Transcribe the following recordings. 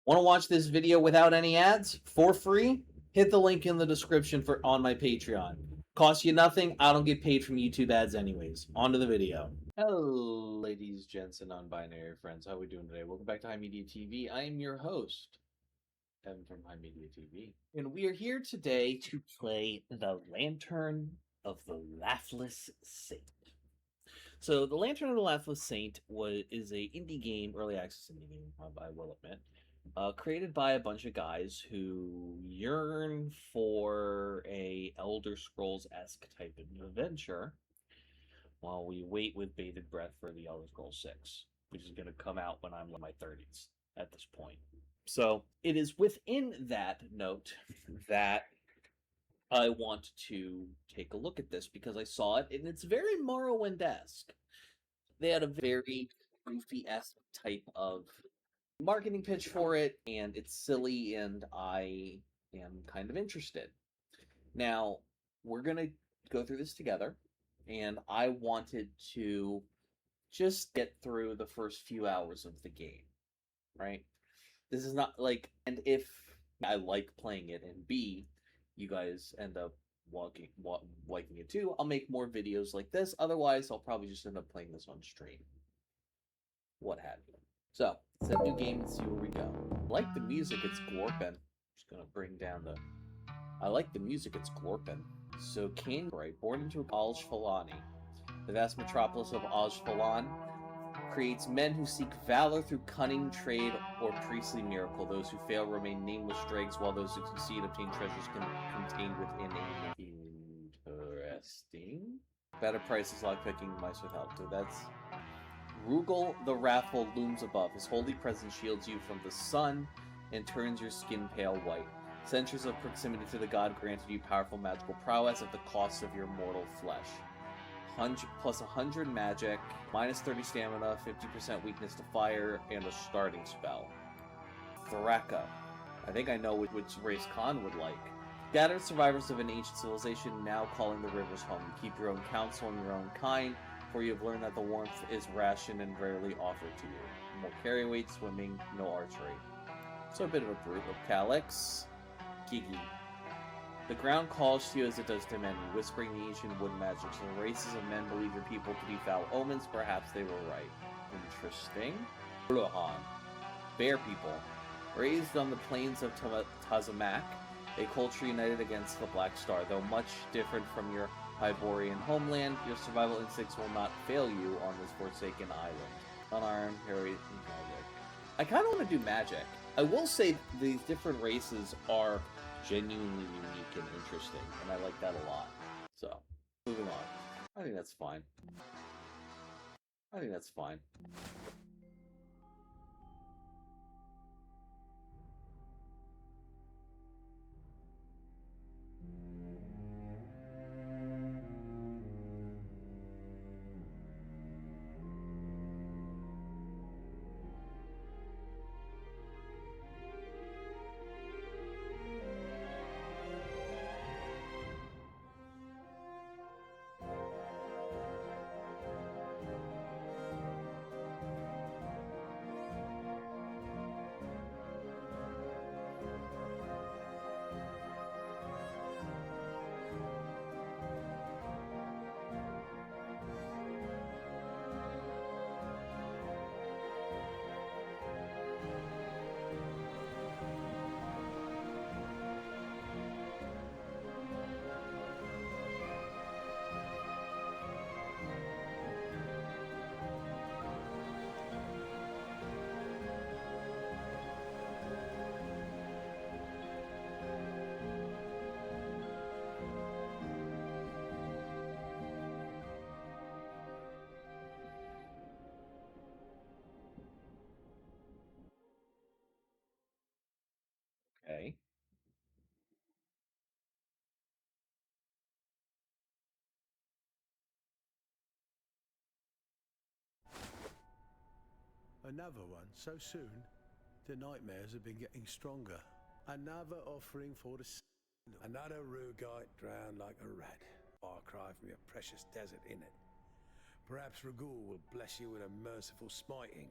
Want to watch this video without any ads for free? Hit the link in the description on my Patreon. Costs you nothing. I don't get paid from YouTube ads anyways. On to the video. Hello, ladies, gents, and non-binary friends. How are we doing today? Welcome back to HIMediaTV. I am your host, Evan from HIMediaTV. And we are here today to play The Lantern of the Laughless Saint. So, The Lantern of the Laughless Saint is a indie game, early access indie game, I will admit, created by a bunch of guys who yearn for a Elder Scrolls-esque type of adventure while we wait with bated breath for the Elder Scrolls 6, which is going to come out when I'm in my 30s at this point. So it is within that note that I want to take a look at this because I saw it and it's very Morrowind-esque. They had a very goofy-esque type of marketing pitch for it, and it's silly, and I am kind of interested. Now, we're going to go through this together, and I wanted to just get through the first few hours of the game, right? This is not like, and if I like playing it, and B, you guys end up liking it too, I'll make more videos like this. Otherwise, I'll probably just end up playing this on stream. What have you. So, it's a new game and see where we go. I like the music, it's glorpin. Just gonna bring down the... I like the music, it's glorpin. So, Canberra, born into Alj-Falani, the vast metropolis of Alj-Falan, creates men who seek valor through cunning, trade, or priestly miracle. Those who fail remain nameless dregs, while those who succeed obtain treasures contained within a... Interesting. Better prices, lockpicking, mice without. So that's... Rugal the Wrathful looms above. His holy presence shields you from the sun and turns your skin pale white. Centuries of proximity to the god granted you powerful magical prowess at the cost of your mortal flesh. Plus 100 magic, minus 30 stamina, 50% weakness to fire, and a starting spell. Thraka. I think I know which race Khan would like. Scattered survivors of an ancient civilization now calling the rivers home. You keep your own counsel and your own kind, for you have learned that the warmth is rationed and rarely offered to you. More carry weight, swimming, no archery. So a bit of a brute with Calyx. Gigi. The ground calls to you as it does to many, whispering the ancient wood magics. And the races of men believe your people to be foul omens. Perhaps they were right. Interesting. Uluhan. Bear people. Raised on the plains of Tazamak, a culture united against the Black Star. Though much different from your Hyborian homeland, your survival instincts will not fail you on this forsaken island. Unarmed, harried, and magic. I kind of want to do magic. I will say these different races are genuinely unique and interesting, and I like that a lot. So, moving on. I think that's fine. I think that's fine. Okay. Another one, so soon? The nightmares have been getting stronger. Another offering for the another Rugite drowned like a rat. Far cry from your precious desert, innit? Perhaps Ragul will bless you with a merciful smiting.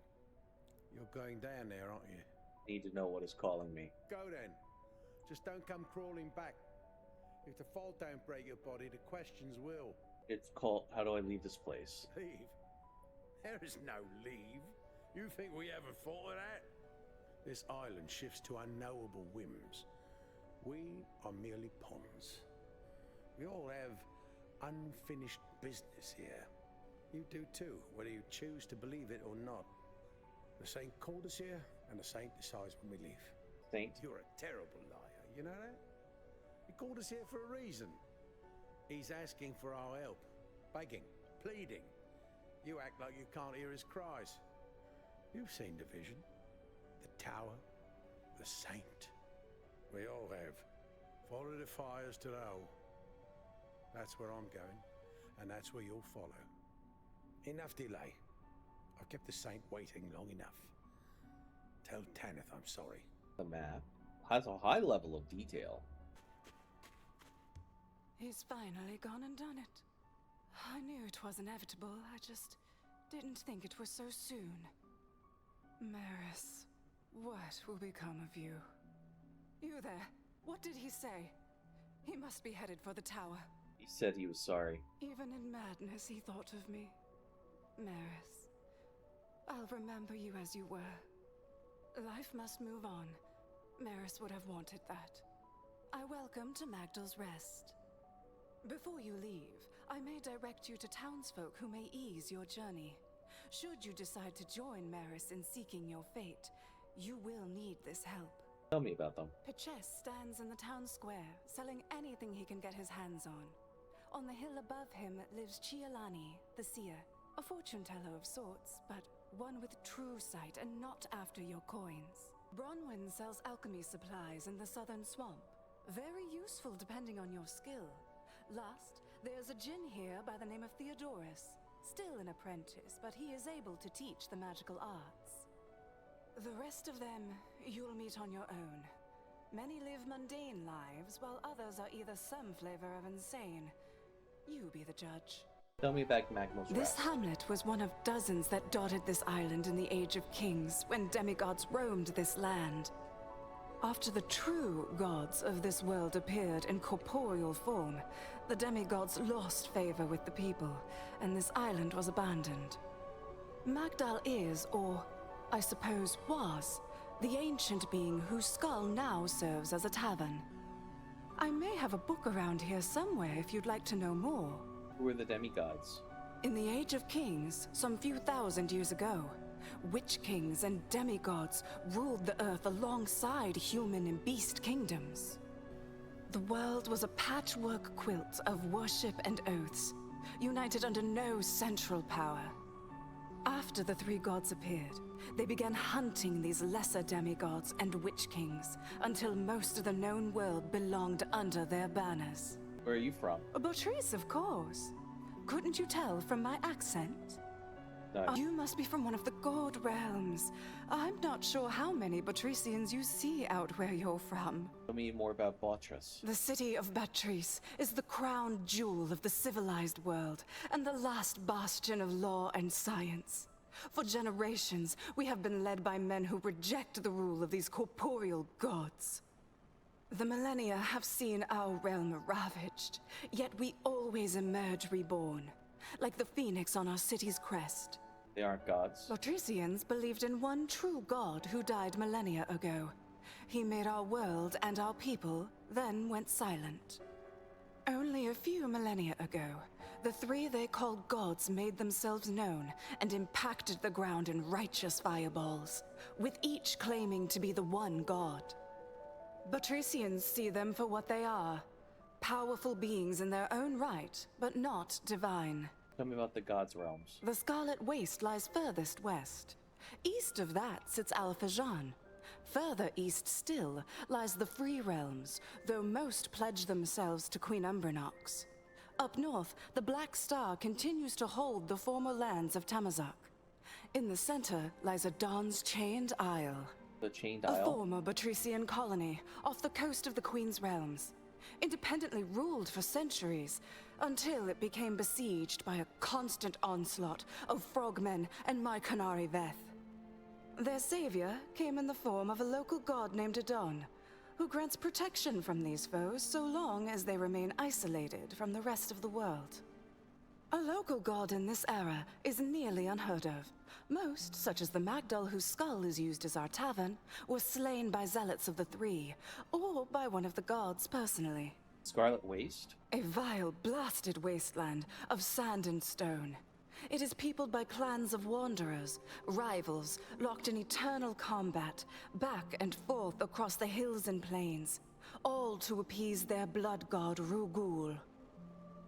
You're going down there, aren't you? Need to know what is calling me. Go then. Just don't come crawling back. If the fall don't break your body, the questions will. It's called, how do I leave this place? Leave? There is no leave. You think we ever thought of that? This island shifts to unknowable whims. We are merely pawns. We all have unfinished business here. You do too, whether you choose to believe it or not. The Saint called us here, and the Saint decides when we leave. Saint? You're a terrible liar, you know that? He called us here for a reason. He's asking for our help, begging, pleading. You act like you can't hear his cries. You've seen the vision. The tower, the Saint. We all have. Follow the fires to the hole. That's where I'm going, and that's where you'll follow. Enough delay. I've kept the Saint waiting long enough. Tell Tanith I'm sorry. The map has a high level of detail. He's finally gone and done it. I knew it was inevitable, I just didn't think it was so soon. Maris, what will become of you? You there, what did he say? He must be headed for the tower. He said he was sorry. Even in madness he thought of me. Maris, I'll remember you as you were. Life must move on. Maris would have wanted that. I welcome to Magdal's Rest. Before you leave, I may direct you to townsfolk who may ease your journey. Should you decide to join Maris in seeking your fate, you will need this help. Tell me about them. Piches stands in the town square, selling anything he can get his hands on. On the hill above him lives Chialani, the seer, a fortune teller of sorts, but one with true sight and not after your coins. Bronwyn sells alchemy supplies in the southern swamp, very useful depending on your skill. Last, there's a djinn here by the name of Theodorus, still an apprentice, but he is able to teach the magical arts. The rest of them you'll meet on your own. Many live mundane lives, while others are either some flavor of insane. You be the judge. Tell me about Magmal's This Rest. hamlet was one of dozens that dotted this island in the Age of Kings, when demigods roamed this land. After the true gods of this world appeared in corporeal form, the demigods lost favor with the people, and this island was abandoned. Magdal is, or I suppose was, the ancient being whose skull now serves as a tavern. I may have a book around here somewhere if you'd like to know more. Who are the demigods? In the Age of Kings, some few thousand years ago, witch kings and demigods ruled the earth alongside human and beast kingdoms. The world was a patchwork quilt of worship and oaths, united under no central power. After the three gods appeared, they began hunting these lesser demigods and witch kings until most of the known world belonged under their banners. Where are you from? Botrice, of course. Couldn't you tell from my accent? No. You must be from one of the God realms. I'm not sure how many Botricians you see out where you're from. Tell me more about Botrice. The city of Batrice is the crown jewel of the civilized world, and the last bastion of law and science. For generations, we have been led by men who reject the rule of these corporeal gods. The millennia have seen our realm ravaged, yet we always emerge reborn, like the phoenix on our city's crest. They aren't gods. Botricians believed in one true god who died millennia ago. He made our world and our people, then went silent. Only a few millennia ago, the three they called gods made themselves known and impacted the ground in righteous fireballs, with each claiming to be the one god. Botricians see them for what they are, powerful beings in their own right, but not divine. Tell me about the gods' realms. The Scarlet Waste lies furthest west. East of that sits Al-Fajan. Further east still lies the Free Realms, though most pledge themselves to Queen Umbranox. Up north, the Black Star continues to hold the former lands of Tamazak. In the center lies Adon's Chained Isle. The Chained A Isle? former Botrician colony off the coast of the Queen's Realms. Independently ruled for centuries, until it became besieged by a constant onslaught of frogmen and Mykonari Veth. Their savior came in the form of a local god named Adon, who grants protection from these foes so long as they remain isolated from the rest of the world. A local god in this era is nearly unheard of. Most, such as the Magdal whose skull is used as our tavern, were slain by zealots of the Three, or by one of the gods personally. Scarlet Waste? A vile, blasted wasteland of sand and stone. It is peopled by clans of wanderers, rivals, locked in eternal combat, back and forth across the hills and plains, all to appease their blood god Rugul.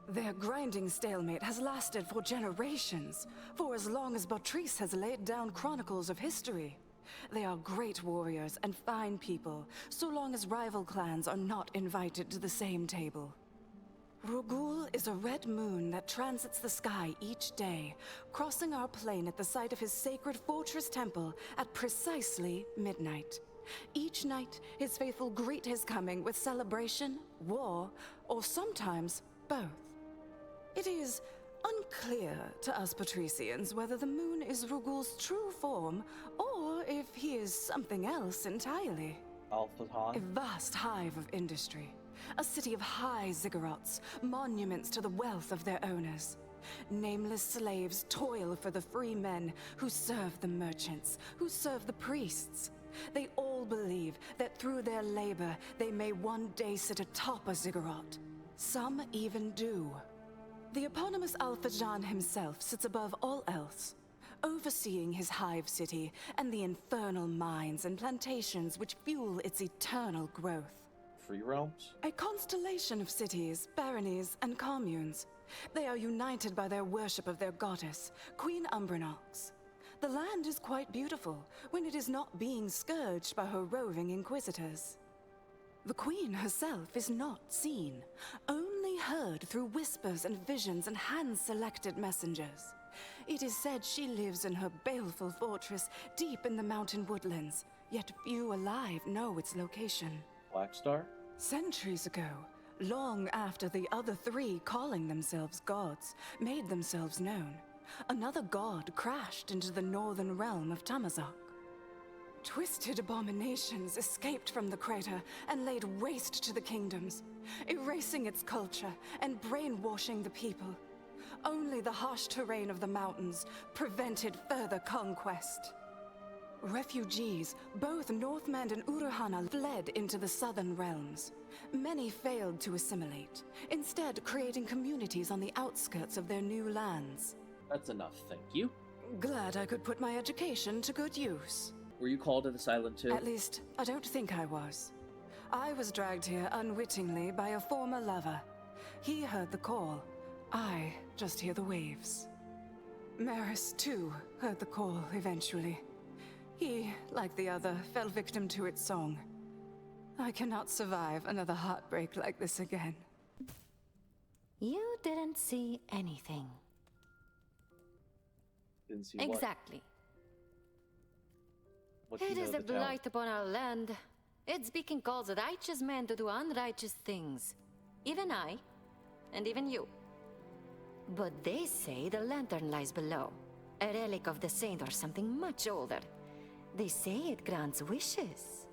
Their grinding stalemate has lasted for generations, for as long as Bautrice has laid down chronicles of history. They are great warriors and fine people, so long as rival clans are not invited to the same table. Rugul is a red moon that transits the sky each day, crossing our plane at the site of his sacred fortress temple at precisely midnight. Each night, his faithful greet his coming with celebration, war, or sometimes both. It is unclear to us Patricians whether the moon is Rugul's true form, or if he is something else entirely. A vast hive of industry. A city of high ziggurats, monuments to the wealth of their owners. Nameless slaves toil for the free men who serve the merchants, who serve the priests. They all believe that through their labor, they may one day sit atop a ziggurat. Some even do. The eponymous Alphajan himself sits above all else, overseeing his hive city and the infernal mines and plantations which fuel its eternal growth. Free realms? A constellation of cities, baronies, and communes. They are united by their worship of their goddess, Queen Umbranox. The land is quite beautiful when it is not being scourged by her roving inquisitors. The Queen herself is not seen, only heard through whispers and visions and hand-selected messengers. It is said she lives in her baleful fortress deep in the mountain woodlands, yet few alive know its location. Blackstar? Centuries ago, long after the other three calling themselves gods made themselves known, another god crashed into the northern realm of Tamazok. Twisted abominations escaped from the crater and laid waste to the kingdoms, erasing its culture and brainwashing the people. Only the harsh terrain of the mountains prevented further conquest. Refugees, both Northmen and Urahana, fled into the southern realms. Many failed to assimilate, instead creating communities on the outskirts of their new lands. That's enough, thank you. Glad I could put my education to good use. Were you called to this island too? At least, I don't think I was. I was dragged here unwittingly by a former lover. He heard the call. I just hear the waves. Maris, too, heard the call eventually. He, like the other, fell victim to its song. I cannot survive another heartbreak like this again. You didn't see anything. Didn't see what? Exactly. What do you It know is of a the town? blight upon our land. It speaking calls righteous men to do unrighteous things. Even I, and even you. But they say the lantern lies below. A relic of the saint or something much older. They say it grants wishes.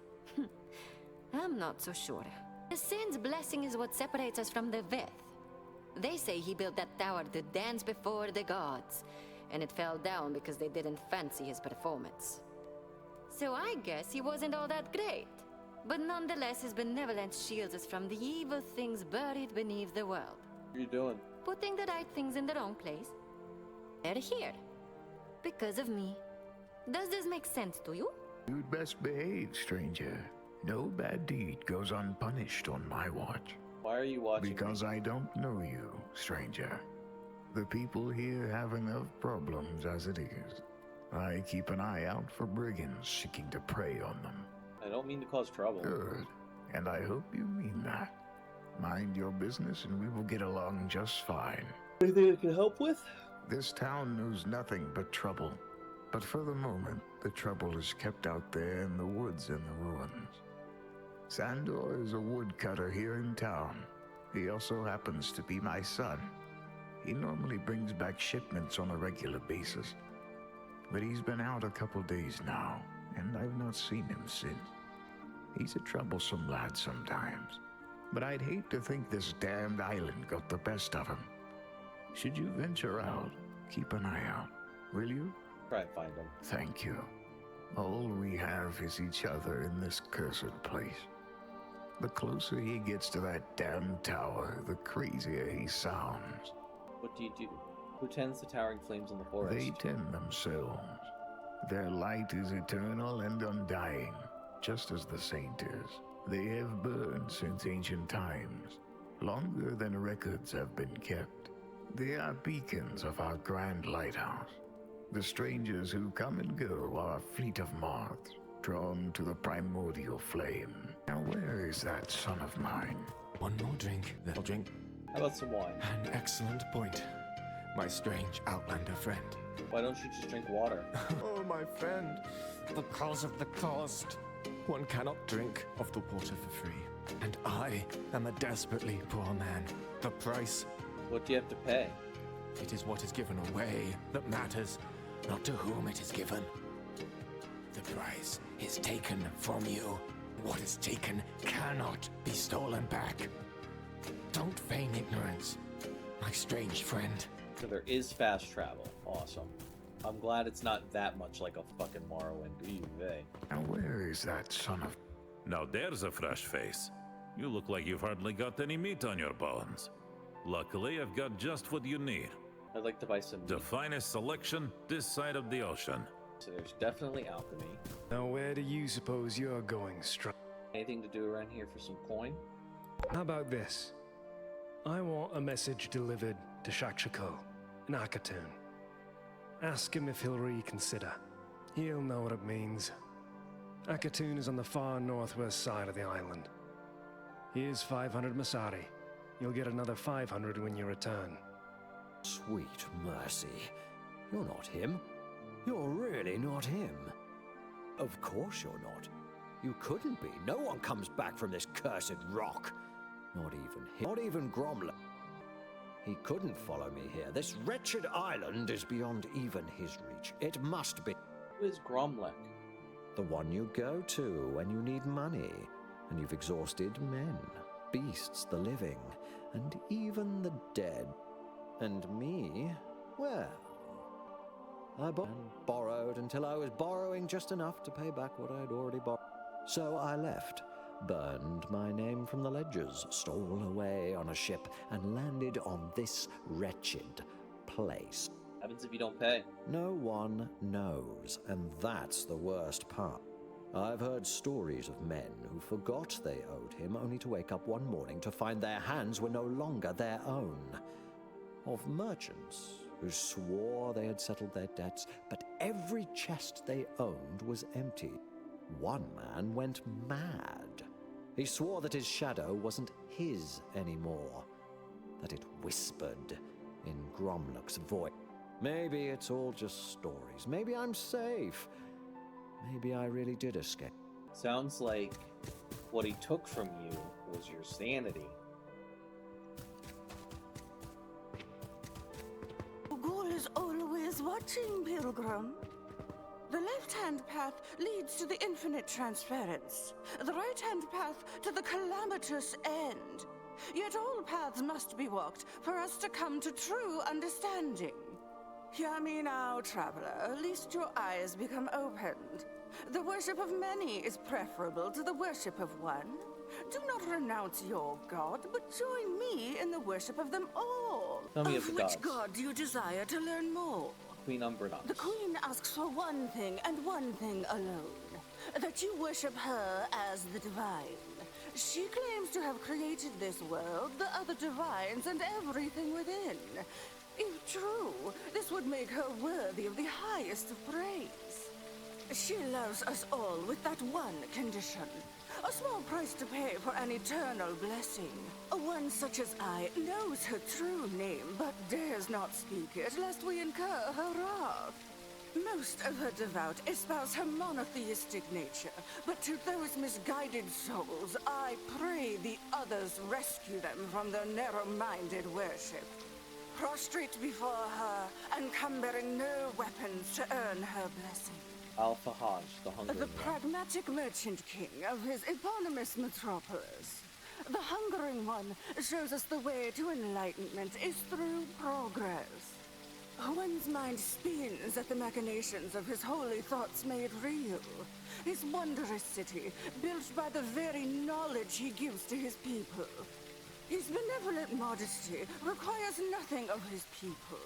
I'm not so sure. The saint's blessing is what separates us from the Veth. They say he built that tower to dance before the gods, and it fell down because they didn't fancy his performance. So I guess he wasn't all that great. But nonetheless, his benevolence shields us from the evil things buried beneath the world. What are you doing? Putting the right things in the wrong place. They're here. Because of me. Does this make sense to you? You'd best behave, stranger. No bad deed goes unpunished on my watch. Why are you watching? Because I don't know you, stranger. The people here have enough problems as it is. I keep an eye out for brigands seeking to prey on them. I don't mean to cause trouble. Good. And I hope you mean that. Mind your business and we will get along just fine. Anything I can help with? This town knows nothing but trouble. But for the moment, the trouble is kept out there in the woods and the ruins. Sandor is a woodcutter here in town. He also happens to be my son. He normally brings back shipments on a regular basis. but he's been out a couple days now, and I've not seen him since. He's a troublesome lad sometimes, but I'd hate to think this damned island got the best of him. Should you venture out, keep an eye out, will you? Try and find him. Thank you. All we have is each other in this cursed place. The closer he gets to that damn tower, the crazier he sounds. What do you do? Who tends the towering flames in the forest? They tend themselves. Their light is eternal and undying, just as the saint is. They have burned since ancient times, longer than records have been kept. They are beacons of our grand lighthouse. The strangers who come and go are a fleet of moths, drawn to the primordial flame. Now where is that son of mine? One more drink, little drink. How about some wine? An excellent point, my strange outlander friend. Why don't you just drink water? Oh, my friend, because of the cost. One cannot drink of the water for free. And I am a desperately poor man. The price, What do you have to pay? it is what is given away that matters, not to whom it is given. The price is taken from you. What is taken cannot be stolen back. Don't feign ignorance, my strange friend. So there is fast travel. Awesome. I'm glad it's not that much like a fucking Morrowind. Vey. Now where is that son of... Now there's a fresh face. You look like you've hardly got any meat on your bones. Luckily, I've got just what you need. I'd like to buy some The meat. finest selection this side of the ocean. So there's definitely alchemy. Now where do you suppose you're going, Anything to do around here for some coin? How about this? I want a message delivered to Shakshakal in Akatoon. Ask him if he'll reconsider. He'll know what it means. Akatoon is on the far northwest side of the island. Here's 500 Masari. You'll get another 500 when you return. Sweet mercy. You're not him. You're really not him. Of course you're not. You couldn't be. No one comes back from this cursed rock. Not even him. Not even Gromler. He couldn't follow me here. This wretched island is beyond even his reach. It must be. Who is Gromlek? The one you go to when you need money, and you've exhausted men, beasts, the living, and even the dead. And me, well, I borrowed until I was borrowing just enough to pay back what I'd already borrowed. So I left, burned my name from the ledgers, stole away on a ship, and landed on this wretched place. Happens if you don't pay. No one knows, and that's the worst part. I've heard stories of men who forgot they owed him only to wake up one morning to find their hands were no longer their own. Of merchants who swore they had settled their debts, but every chest they owned was empty. One man went mad. He swore that his shadow wasn't his anymore, that it whispered in Gromlok's voice. Maybe it's all just stories. Maybe I'm safe. Maybe I really did escape. Sounds like what he took from you was your sanity. Ghoul is always watching, Pilgrim. The left-hand path leads to the infinite transference. The right-hand path to the calamitous end. Yet all paths must be walked for us to come to true understanding. Hear me now, traveler, lest your eyes become opened. The worship of many is preferable to the worship of one. Do not renounce your god, but join me in the worship of them all. Tell me of of the which gods. god do you desire to learn more? Queen Umbrenos. The Queen asks for one thing and one thing alone. That you worship her as the divine. She claims to have created this world, the other divines, and everything within. If true, this would make her worthy of the highest of praise. She loves us all with that one condition. A small price to pay for an eternal blessing. One such as I knows her true name, but dares not speak it, lest we incur her wrath. Most of her devout espouse her monotheistic nature, but to those misguided souls, I pray the others rescue them from their narrow-minded worship. prostrate before her and come bearing no weapons to earn her blessing. Alpha Hajj, the Hungry The One. pragmatic merchant king of his eponymous metropolis. The Hungering One shows us the way to enlightenment is through progress. One's mind spins at the machinations of his holy thoughts made real. His wondrous city, built by the very knowledge he gives to his people. His benevolent modesty requires nothing of his people.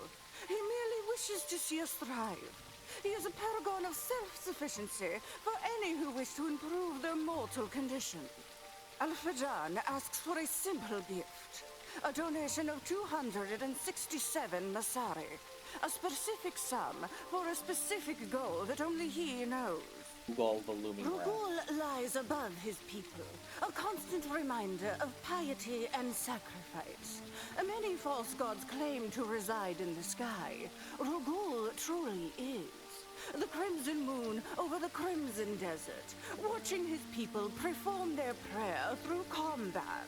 He merely wishes to see us thrive. He is a paragon of self-sufficiency for any who wish to improve their mortal condition. Al-Fajan asks for a simple gift. A donation of 267 Masari. A specific sum for a specific goal that only he knows. Rugul the Looming Rat. Rugul lies above his people, a constant reminder of piety and sacrifice. Many false gods claim to reside in the sky. Rugul truly is. The crimson moon over the crimson desert, watching his people perform their prayer through combat.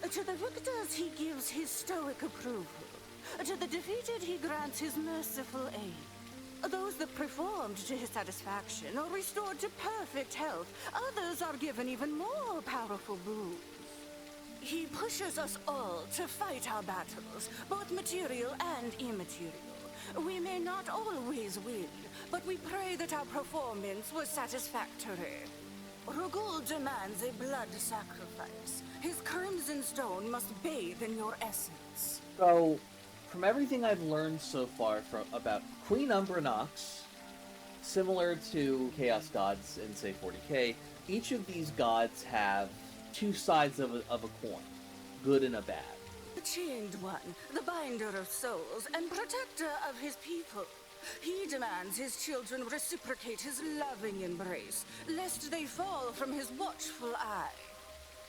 To the victors he gives his stoic approval. To the defeated he grants his merciful aid. Those that performed to his satisfaction are restored to perfect health. Others are given even more powerful boons. He pushes us all to fight our battles, both material and immaterial. We may not always win, but we pray that our performance was satisfactory. Rugul demands a blood sacrifice. His crimson stone must bathe in your essence. So, from everything I've learned so far about Queen Umbra Nox, similar to Chaos Gods in, say, 40k, each of these gods have two sides of a coin, good and a bad. The Chained One, the binder of souls and protector of his people. He demands his children reciprocate his loving embrace, lest they fall from his watchful eye.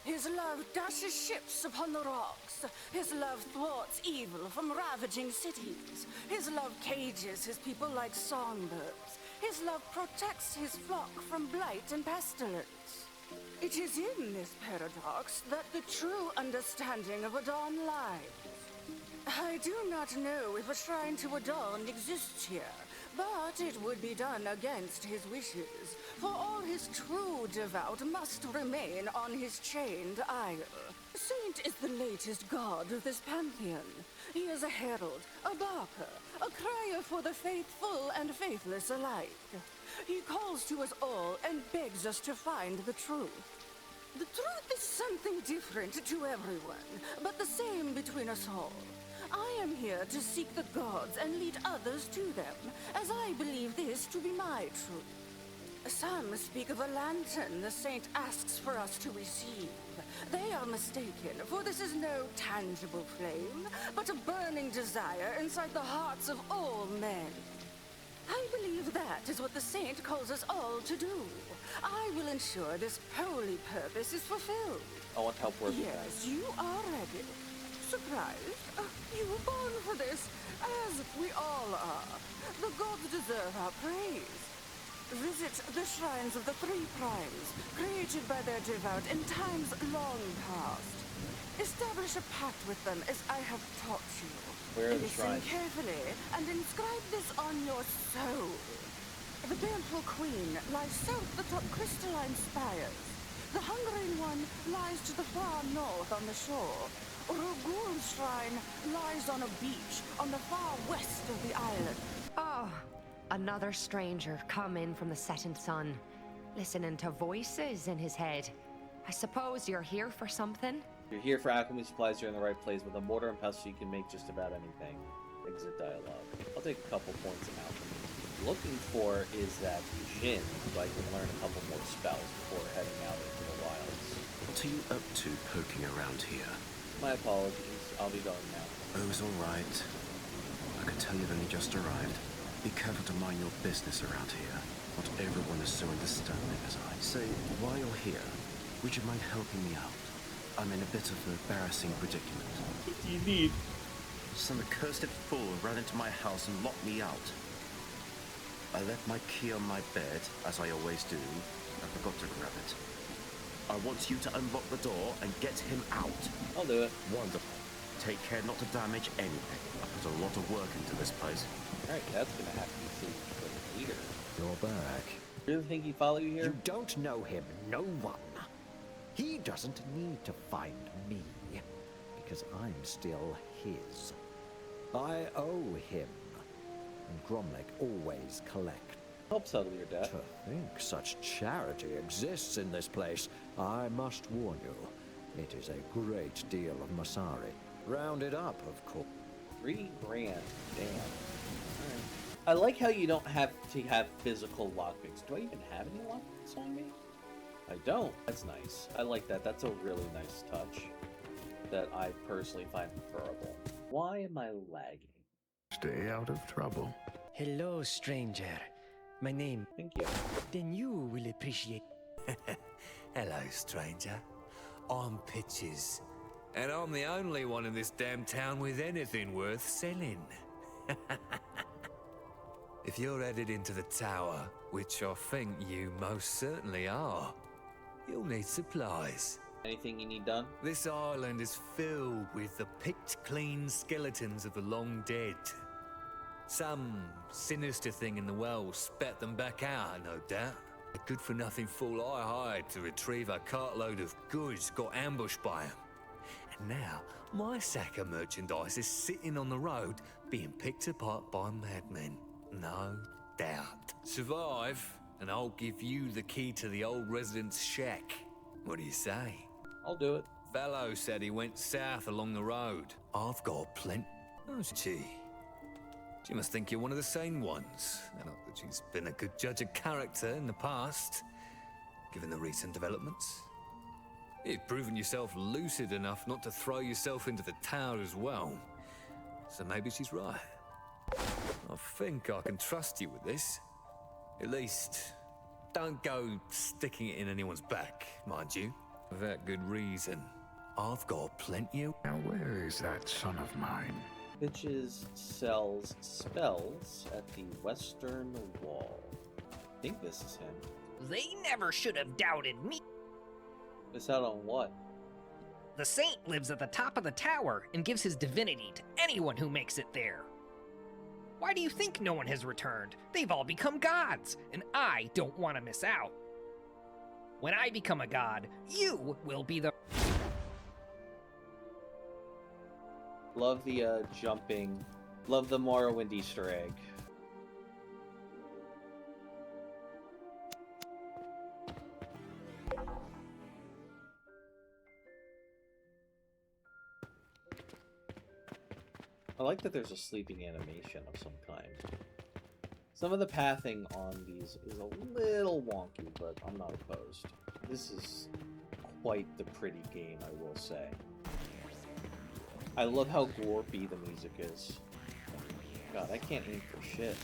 His love dashes ships upon the rocks. His love thwarts evil from ravaging cities. His love cages his people like songbirds. His love protects his flock from blight and pestilence. It is in this paradox that the true understanding of Adon lies. I do not know if a shrine to Adon exists here, but it would be done against his wishes, for all his true devout must remain on his chained isle. Saint is the latest god of this pantheon. He is a herald, a barker, a crier for the faithful and faithless alike. He calls to us all and begs us to find the truth. The truth is something different to everyone, but the same between us all. I am here to seek the gods and lead others to them, as I believe this to be my truth. Some speak of a lantern the saint asks for us to receive. They are mistaken, for this is no tangible flame, but a burning desire inside the hearts of all men. I believe that is what the saint calls us all to do. I will ensure this holy purpose is fulfilled. I want help working with that. Yes, you are ready. Surprised? You were born for this, as we all are. The gods deserve our praise. Visit the shrines of the three primes, created by their devout in times long past. Establish a pact with them as I have taught you. Where are the Listen shrines? carefully and inscribe this on your soul. The baleful queen lies south atop crystalline spires. The Hungering One lies to the far north on the shore. Rugul's shrine lies on a beach on the far west of the island. Oh, another stranger come in from the setting sun, listening to voices in his head. I suppose you're here for something? You're here for alchemy supplies, you're in the right place. With a mortar and pestle, you can make just about anything. Exit dialogue. I'll take a couple points in alchemy. Looking for is that Jin, so I can learn a couple more spells before heading out into the wilds. What are you up to poking around here? My apologies. I'll be going now. Oh, it's all right. I can tell you've only just arrived. Be careful to mind your business around here. Not everyone is so understanding as I. Say, while you're here, would you mind helping me out? I'm in a bit of an embarrassing predicament. What do you need? Some accursed fool ran into my house and locked me out. I left my key on my bed, as I always do, and forgot to grab it. I want you to unlock the door and get him out. I'll do it. Wonderful. Take care not to damage anything. I put a lot of work into this place. Alright, that's gonna have to be seen for later. You're back. You really think he'd follow you here? You don't know him, no one. He doesn't need to find me, because I'm still his. I owe him, and Gromlek always collects. Help settle your debt. To think such charity exists in this place, I must warn you, it is a great deal of Masari. Round it up, of course. $3 grand. Damn. Alright. I like how you don't have to have physical lockpicks. Do I even have any lockpicks on me? I don't. That's nice. I like that. That's a really nice touch that I personally find preferable. Why am I lagging? Stay out of trouble. Hello, stranger. My name. Thank you. Then you will appreciate. Hello, stranger. I'm Pitches, and I'm the only one in this damn town with anything worth selling. If you're headed into the tower, which I think you most certainly are, you'll need supplies. Anything you need done? This island is filled with the picked clean skeletons of the long dead. Some sinister thing in the well spat them back out, no doubt. A good-for-nothing fool I hired to retrieve a cartload of goods got ambushed by him. And now, my sack of merchandise is sitting on the road being picked apart by madmen. No doubt. Survive, and I'll give you the key to the old resident's shack. What do you say? I'll do it. Fellow said he went south along the road. I've got plenty. Oh, gee. She must think you're one of the sane ones. Not that she's been a good judge of character in the past, given the recent developments. You've proven yourself lucid enough not to throw yourself into the tower as well. So maybe she's right. I think I can trust you with this. At least, don't go sticking it in anyone's back, mind you, without good reason. I've got plenty of... Now where is that son of mine? Pitches sells spells at the western wall. I think this is him. They never should have doubted me. Miss out on what? The saint lives at the top of the tower and gives his divinity to anyone who makes it there. Why do you think no one has returned? They've all become gods, and I don't want to miss out. When I become a god, you will be the... Love the jumping. Love the Morrowind Easter egg. I like that there's a sleeping animation of some kind. Some of the pathing on these is a little wonky, but I'm not opposed. This is quite the pretty game, I will say. I love how glorpy the music is. God, I can't aim for shit.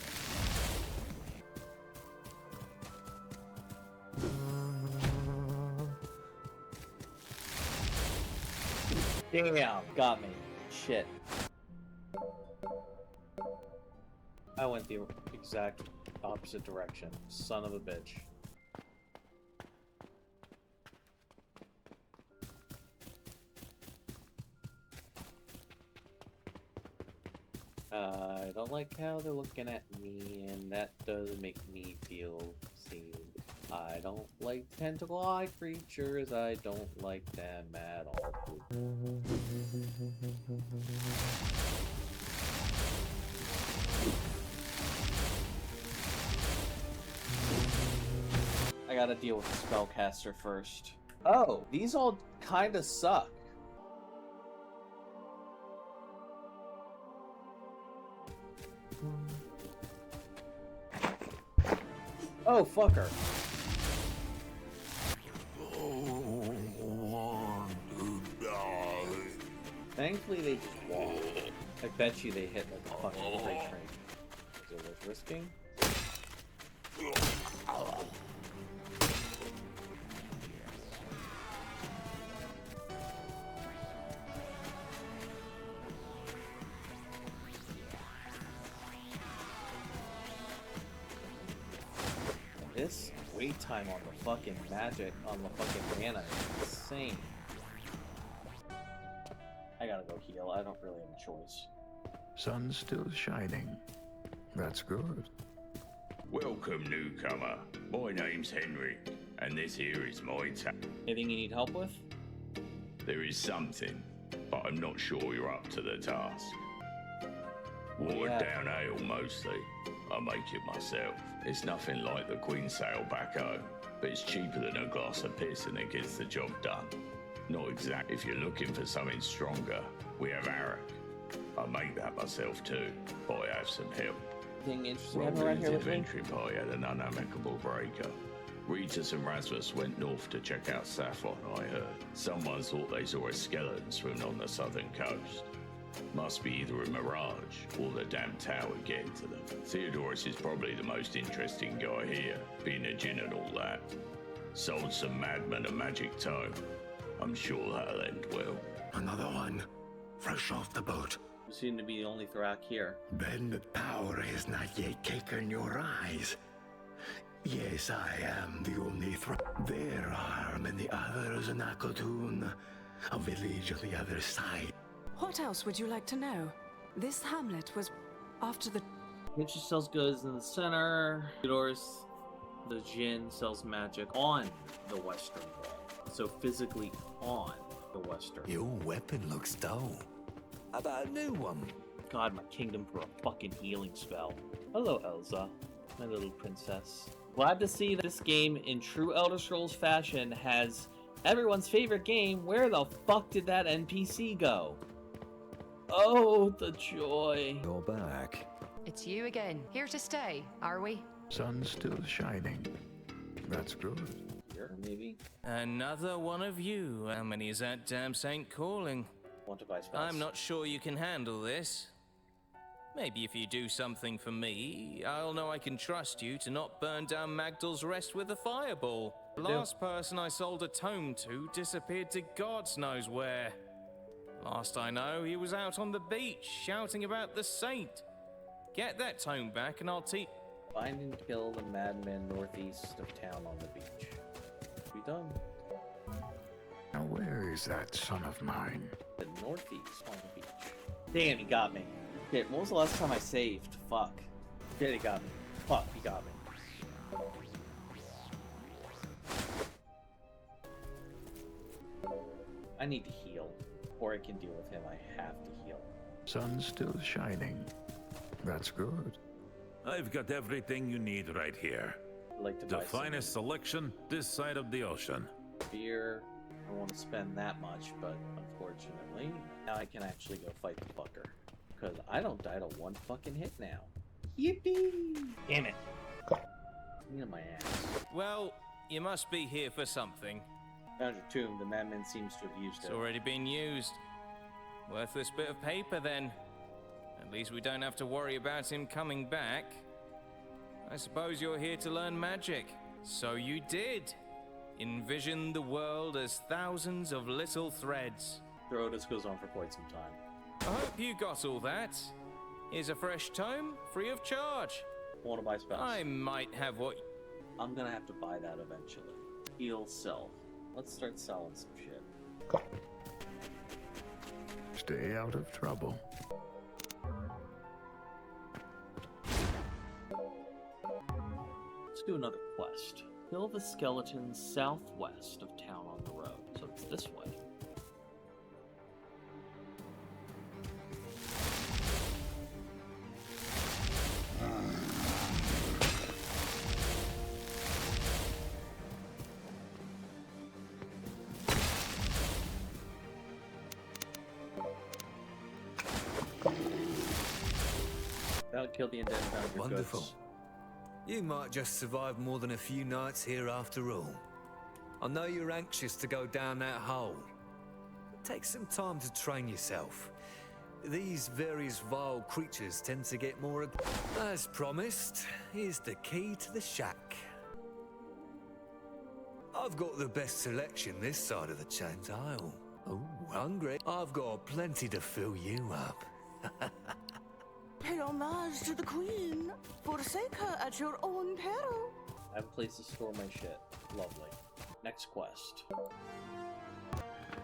Damn, got me. Shit. I went the exact opposite direction. Son of a bitch. I don't like how they're looking at me, and that does make me feel seen. I don't like tentacle-eye creatures, I don't like them at all. I gotta deal with the spellcaster first. Oh, these all kinda suck. Oh, fucker. Thankfully, they just walk. I bet you they hit like a fucking freight train. Is it worth risking? This wait time on the fucking magic, on the fucking mana is insane. I gotta go heal. I don't really have a choice. Sun's still shining. That's good. Welcome, newcomer. My name's Henry, and this here is my town. Anything you need help with? There is something, but I'm not sure you're up to the task. Watered down ale mostly. I make it myself. It's nothing like the Queen's ale back home, but it's cheaper than a glass of piss and it gets the job done. Not exact. If you're looking for something stronger, we have Arak. I make that myself too, but I have some help. Anything interesting around here with me? Adventuring party had an unamicable breaker. Regis and Rasmus went north to check out Saffron, I heard. Someone thought they saw a skeleton swimming on the southern coast. Must be either a mirage or the damn tower getting to them. Theodorus is probably the most interesting guy here, being a djinn and all that. Sold some madmen a magic tome. I'm sure that'll end well. Another one, fresh off the boat. You seem to be the only Thrak here. Then the power has not yet taken your eyes. Yes, I am the only Thrak. There are many others in Akatoon, a village on the other side. What else would you like to know? This hamlet was after the... Nexus sells goods in the center. Theodorus, the djinn, sells magic on the western wall. So physically on the western. Your weapon looks dull. How about a new one? God, my kingdom for a fucking healing spell. Hello, Elsa, my little princess. Glad to see that this game, in true Elder Scrolls fashion, has everyone's favorite game. Where the fuck did that NPC go? Oh, the joy. You're back. It's you again. Here to stay, are we? Sun's still shining. That's good. Here, maybe? Another one of you. How many is that damn saint calling? Want to buy spells? I'm not sure you can handle this. Maybe if you do something for me, I'll know I can trust you to not burn down Magdal's Rest with a fireball. The last person I sold a tome to disappeared to God's knows where. Last I know, he was out on the beach, shouting about the saint. Get that tome back and I'll teach... Find and kill the madmen northeast of town on the beach. Be done. Now where is that son of mine? The northeast on the beach. Damn, he got me. Okay, when was the last time I saved? Fuck. Okay, he got me. Fuck, he got me. I need to heal. Before I can deal with him, I have to heal. Sun's still shining. That's good. I've got everything you need right here. I'd like to the buy finest selection this side of the ocean. Beer. I don't want to spend that much, but unfortunately, now I can actually go fight the fucker. Because I don't die to one fucking hit now. Yippee! Damn it. In my ass. Well, you must be here for something. Found your tomb. The madman seems to have used it. It's already been used. Worthless bit of paper, then. At least we don't have to worry about him coming back. I suppose you're here to learn magic. So you did. Envision the world as thousands of little threads. This goes on for quite some time. I hope you got all that. Here's a fresh tome, free of charge. Want to buy spells? I might have what... I'm gonna have to buy that eventually. Heal self. Let's start selling some shit. Stay out of trouble. Let's do another quest. Kill the skeletons southwest of town on the road. So it's this way. That'll kill the indent found your Wonderful. goods. You might just survive more than a few nights here after all. I know you're anxious to go down that hole. Take some time to train yourself. These various vile creatures tend to get more... As promised, here's the key to the shack. I've got the best selection this side of the chained aisle. Oh, hungry? I've got plenty to fill you up. Pay homage to the queen. Forsake her at your own peril. I have a place to store my shit. Lovely. Next quest.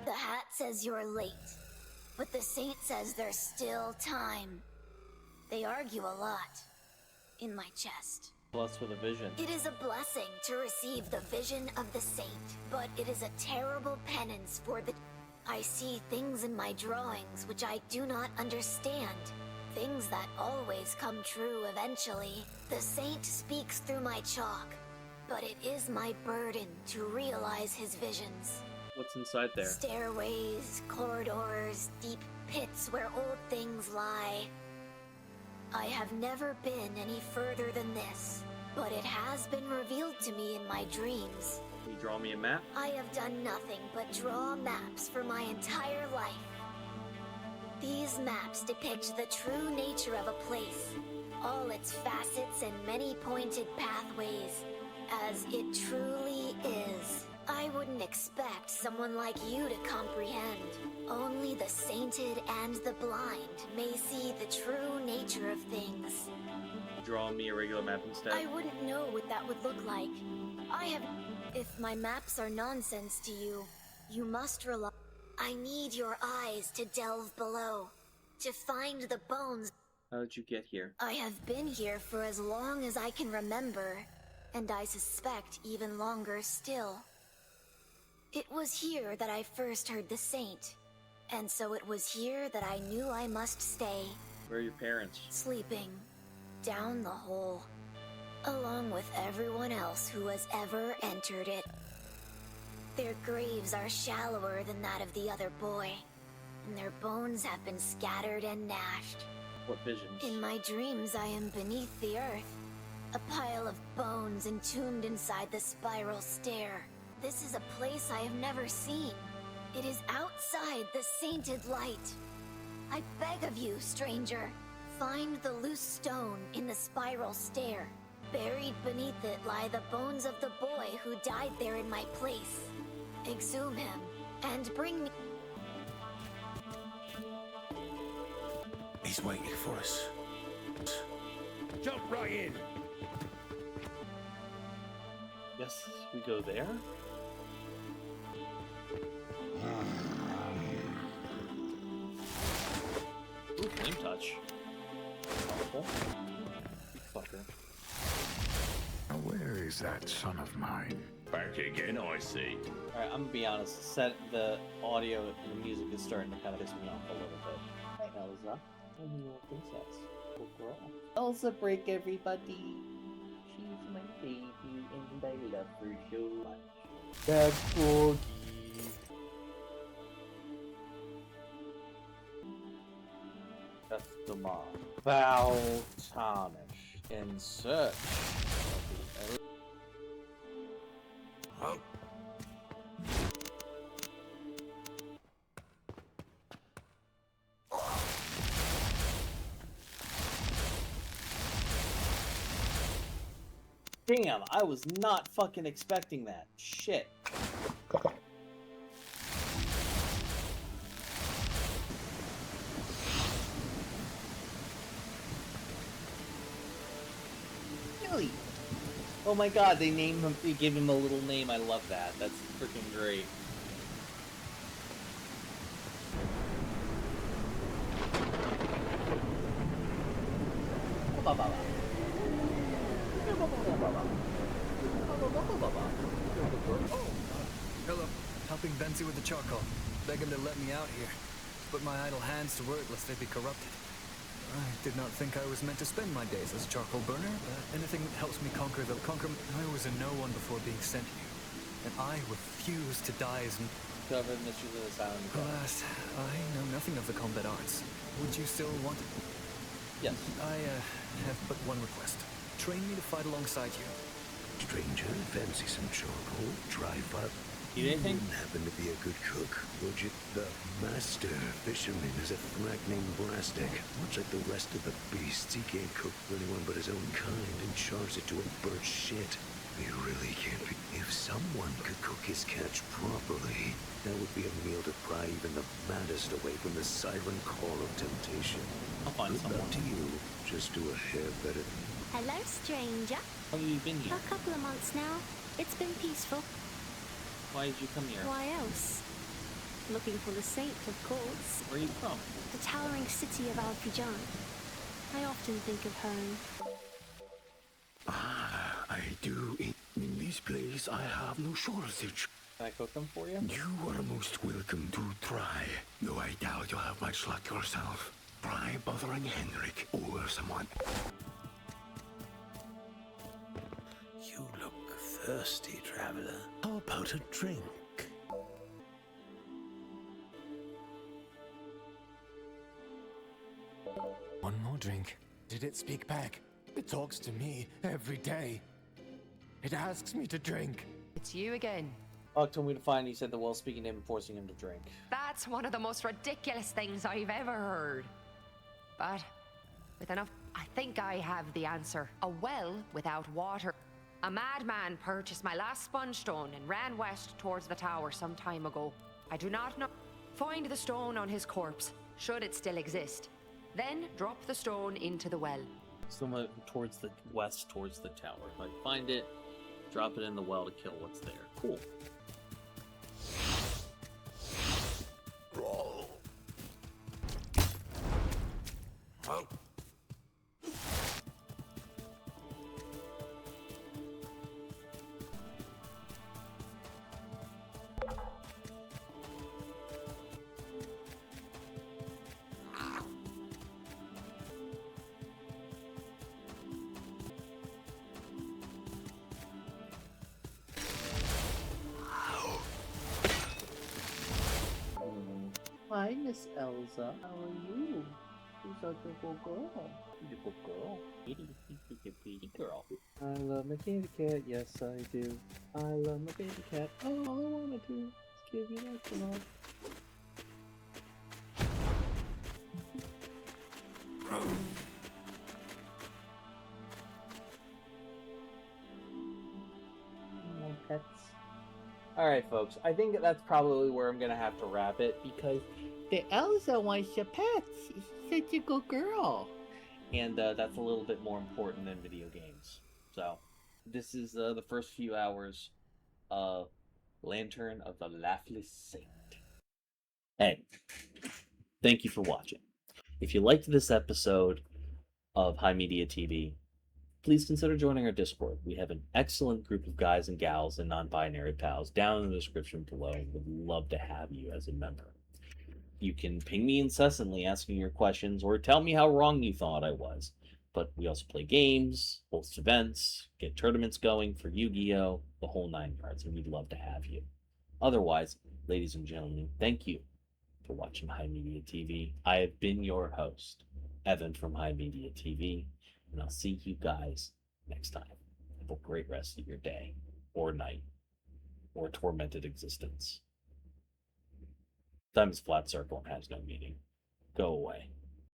The hat says you're late. but the saint says there's still time. They argue a lot. In my chest. Blessed with a vision. It is a blessing to receive the vision of the saint, but it is a terrible penance for the... I see things in my drawings which I do not understand. Things that always come true eventually. The saint speaks through my chalk, but it is my burden to realize his visions. What's inside there? Stairways, corridors, deep pits where old things lie. I have never been any further than this, but it has been revealed to me in my dreams. Can you draw me a map? I have done nothing but draw maps for my entire life. These maps depict the true nature of a place, all its facets and many pointed pathways, as it truly is. I wouldn't expect someone like you to comprehend. Only the sainted and the blind may see the true nature of things. Draw me a regular map instead. I wouldn't know what that would look like. If my maps are nonsense to you, you must rely... I need your eyes to delve below, to find the bones. How did you get here? I have been here for as long as I can remember, and I suspect even longer still. It was here that I first heard the saint, and so it was here that I knew I must stay. Where are your parents? Sleeping. Down the hole. Along with everyone else who has ever entered it. Their graves are shallower than that of the other boy, and their bones have been scattered and gnashed. What visions? In my dreams, I am beneath the earth. A pile of bones entombed inside the spiral stair. This is a place I have never seen. It is outside the sainted light. I beg of you, stranger, find the loose stone in the spiral stair. Buried beneath it lie the bones of the boy who died there in my place. Exhume him, and bring me... He's waiting for us. Jump right in! Yes, we go there? Ooh, flame touch. Powerful. Big fucker. Now where is that son of mine? Back again, I see. Alright, I'm gonna be honest. The audio and the music is starting to kind of piss me off a little bit. Hi, Elsa. I'm your princess. Good girl. Elsa, break everybody. She's my baby, and I love her so much. That's Froggy. Customer. Val Tarnish. In search of the... Oh. Damn, I was not fucking expecting that. Shit. Really? Oh my god, they named him, they give him a little name. I love that. That's freaking great. Hello. Helping Benzie with the charcoal. Beg him to let me out here. Put my idle hands to work lest they be corrupted. I did not think I was meant to spend my days as a charcoal burner, but anything that helps me conquer the conquer... I was a no one before being sent here, and I refuse to die as... Covered Mysteries of the Silent. Alas, I know nothing of the combat arts. Would you still want it? Yes. I have but one request. Train me to fight alongside you. Stranger, fancy some charcoal, dry fire. You anything? Wouldn't happen to be a good cook, would you? The master fisherman is a thrak named Brastic. Much like the rest of the beasts, he can't cook for anyone but his own kind and charge it to a bird shit. He really can't be. If someone could cook his catch properly, that would be a meal to pry even the maddest away from the siren call of temptation. I'll find someone. Up to you. Just do a hair better. Hello, stranger. How long have you been here? A couple of months now. It's been peaceful. Why did you come here? Why else? Looking for the saint, of course. Where are you from? The towering city of Alfijan. I often think of home. Ah, I do. In this place, I have no shortage. Can I cook them for you? You are most welcome to try, though I doubt you'll have much luck yourself. Try bothering Henrik or someone. You look thirsty, traveler. How about a drink? One more drink. Did it speak back? It talks to me every day. It asks me to drink. It's you again. Buck told me to find. He said the well speaking to him, forcing him to drink. That's one of the most ridiculous things I've ever heard. But with enough, I think I have the answer. A well without water. A madman purchased my last sponge stone and ran west towards the tower some time ago. I do not know. Find the stone on his corpse, should it still exist. Then drop the stone into the well. Somewhere towards the west, towards the tower. Like, find it, drop it in the well to kill what's there. Cool. Hi, Miss Elsa. How are you? You're such a good girl. Beautiful girl. Pretty girl. I love my kitty cat. Yes, I do. I love my baby cat. All I want to do is give you lots of love. More pets. Alright, folks. I think that's probably where I'm going to have to wrap it because the Elsa wants your pets. She's such a good girl. And that's a little bit more important than video games. So, this is the first few hours of Lantern of the Laughless Saint. Hey, thank you for watching. If you liked this episode of HIMediaTV, please consider joining our Discord. We have an excellent group of guys and gals and non-binary pals down in the description below. Would love to have you as a member. You can ping me incessantly asking your questions or tell me how wrong you thought I was. But we also play games, host events, get tournaments going for Yu-Gi-Oh!, the whole 9 yards, and we'd love to have you. Otherwise, ladies and gentlemen, thank you for watching HIMediaTV. I have been your host, Evan from HIMediaTV, and I'll see you guys next time. Have a great rest of your day, or night, or tormented existence. Time is a flat circle and has no meaning. Go away.